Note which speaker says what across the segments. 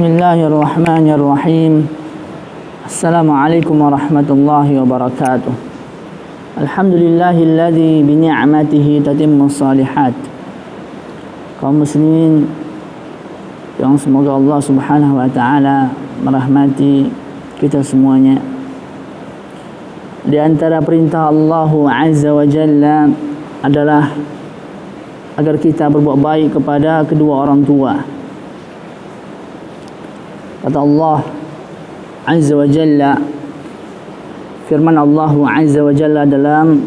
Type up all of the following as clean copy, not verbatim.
Speaker 1: Bismillahirrahmanirrahim. Assalamualaikum warahmatullahi wabarakatuh. Alhamdulillahilladzi bi ni'matihi tatimmus shalihat. Kaum muslimin yang semoga Allah Subhanahu wa taala merahmati kita semuanya. Di antara perintah Allah Azza wa Jalla adalah agar kita berbuat baik kepada kedua orang tua. Kata Allah Azza wa Jalla, firman Allah Azza wa Jalla dalam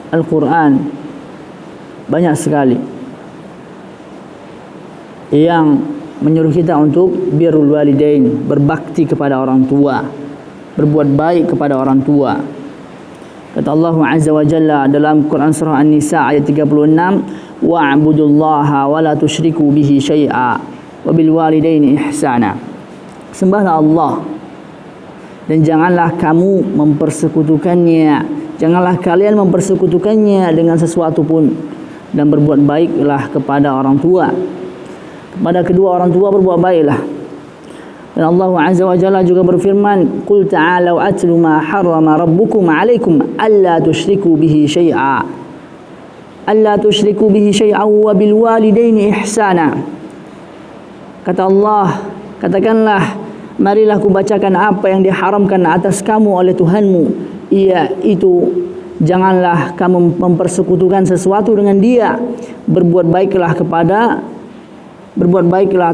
Speaker 1: Al-Quran banyak sekali yang menyuruh kita untuk birrul walidain, berbakti kepada orang tua, berbuat baik kepada orang tua. Kata Allah Azza wa Jalla dalam Quran surah An-Nisa ayat 36, wa'budullaha wa la tusyriku bihi syai'a wa bil walidaini ihsana. Sembahlah Allah dan janganlah kamu mempersekutukannya, janganlah kalian mempersekutukannya dengan sesuatu pun, dan berbuat baiklah kepada orang tua. Kepada kedua orang tua berbuat baiklah. Dan Allah Azza wa Jalla juga berfirman, qul ta'alu atlu ma harrama rabbukum 'alaikum alla tusyriku bihi syai'a wa bil walidaini ihsana. Kata Allah, katakanlah, marilah ku bacakan apa yang diharamkan atas kamu oleh Tuhanmu, yaitu janganlah kamu mempersekutukan sesuatu dengan Dia. Berbuat baiklah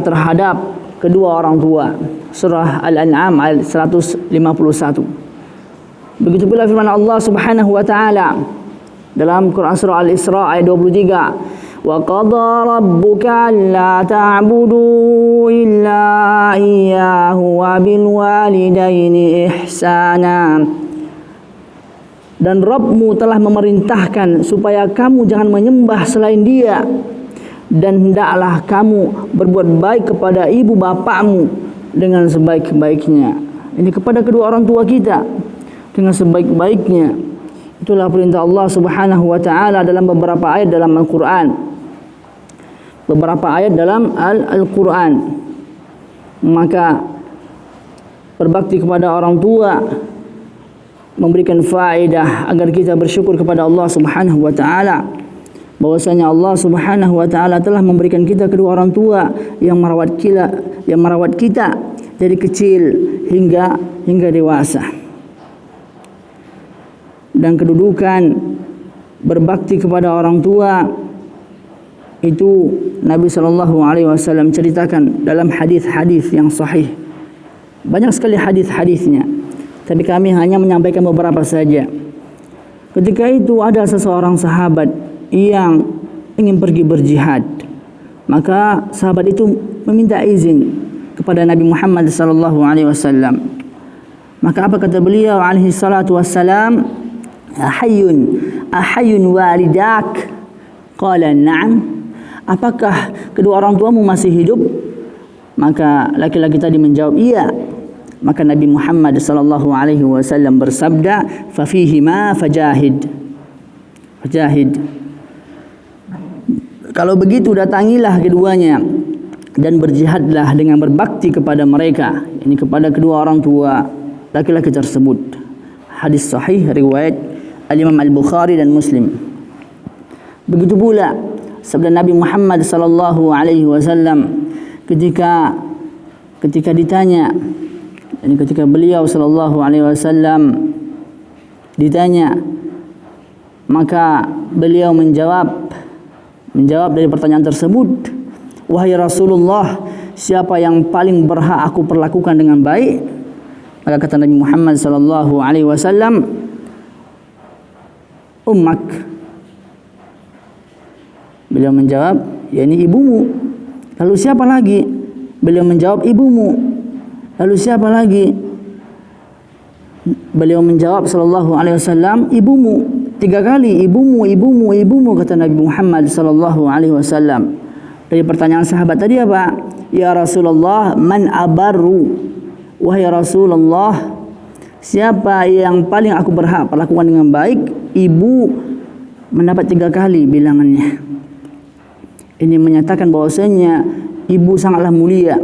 Speaker 1: terhadap kedua orang tua. Surah Al-An'am ayat 151. Begitu pula firman Allah Subhanahu wa taala dalam Quran surah Al-Isra ayat 23, وَقَضَى رَبُّكَ أَلَّا تَعْبُدُوا إِلَّا إِيَّاهُ وَبِالْوَالِدَيْنِ إِحْسَانًا. Dan Rabbmu telah memerintahkan supaya kamu jangan menyembah selain Dia, dan hendaklah kamu berbuat baik kepada ibu bapakmu dengan sebaik-baiknya. Ini kepada kedua orang tua kita dengan sebaik-baiknya. Itulah perintah Allah Subhanahu wa taala dalam beberapa ayat dalam Al-Quran. Al-Quran. Maka berbakti kepada orang tua memberikan faedah agar kita bersyukur kepada Allah Subhanahu wa taala, bahwasanya Allah Subhanahu wa taala telah memberikan kita kedua orang tua yang merawat kita dari kecil hingga dewasa. Dan kedudukan berbakti kepada orang tua itu Nabi SAW ceritakan dalam hadis-hadis yang sahih. Banyak sekali hadis-hadisnya, tapi kami hanya menyampaikan beberapa saja. Ketika itu ada seseorang sahabat yang ingin pergi berjihad, maka sahabat itu meminta izin kepada Nabi Muhammad SAW. Maka apa kata beliau alaihi salatu wassalam? Ahayyun walidak? Qala na'am. Apakah kedua orang tuamu masih hidup? Maka laki-laki tadi menjawab, iya. Maka Nabi Muhammad SAW bersabda, fafihima fajahid. Kalau begitu datangilah keduanya dan berjihadlah dengan berbakti kepada mereka, ini kepada kedua orang tua laki-laki tersebut. Hadis sahih riwayat Al-Imam Al-Bukhari dan Muslim. Begitu pula sabda Nabi Muhammad SAW ketika ditanya, ini ketika beliau SAW ditanya, maka beliau menjawab dari pertanyaan tersebut, wahai Rasulullah, siapa yang paling berhak aku perlakukan dengan baik? Maka kata Nabi Muhammad SAW, ummak. Beliau menjawab, yakni ibumu. Lalu siapa lagi? Beliau menjawab, ibumu. Lalu siapa lagi? Beliau menjawab SAW, ibumu. 3 kali, ibumu, kata Nabi Muhammad SAW. Dari pertanyaan sahabat tadi apa? Ya Rasulullah, man abarru? Wahai Rasulullah, siapa yang paling aku berhak perlakukan dengan baik? Ibu mendapat 3 kali bilangannya. Ini menyatakan bahwasanya ibu sangatlah mulia,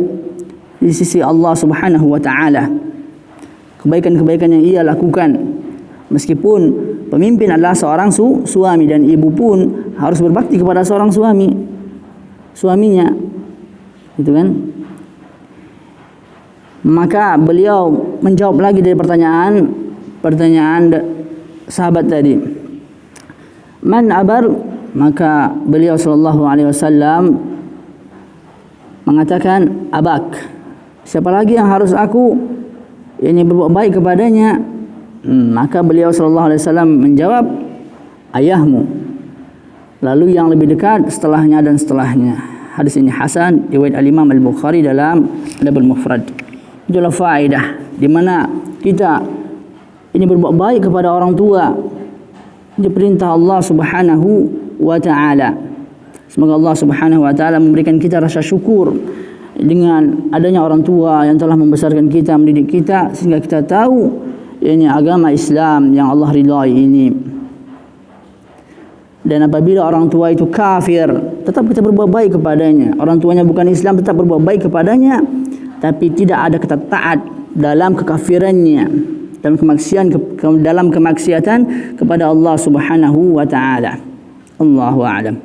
Speaker 1: di sisi Allah Subhanahu wa taala. Kebaikan-kebaikan yang ia lakukan, meskipun pemimpin adalah seorang suami, dan ibu pun harus berbakti kepada seorang suaminya, gitu kan? Maka beliau menjawab lagi dari pertanyaan sahabat tadi, man abar, maka beliau sallallahu alaihi wasallam mengatakan abak, siapa lagi yang harus aku berbuat baik kepadanya? Maka beliau sallallahu alaihi wasallam menjawab, ayahmu, lalu yang lebih dekat, setelahnya dan setelahnya. Hadis ini hasan, riwayat al-Imam Al-Bukhari dalam Adabul Mufrad. Itulah faedah di mana kita ini berbuat baik kepada orang tua, ini perintah Allah Subhanahu wa taala. Semoga Allah Subhanahu wa taala memberikan kita rasa syukur dengan adanya orang tua yang telah membesarkan kita, mendidik kita, sehingga kita tahu ini agama Islam yang Allah ridai ini. Dan apabila orang tua itu kafir, tetap kita berbuat baik kepadanya. Orang tuanya bukan Islam, tetap berbuat baik kepadanya, tapi tidak ada kata taat dalam kekafirannya, dalam kemaksiatan kepada Allah Subhanahu wa taala. Allahu a'lam.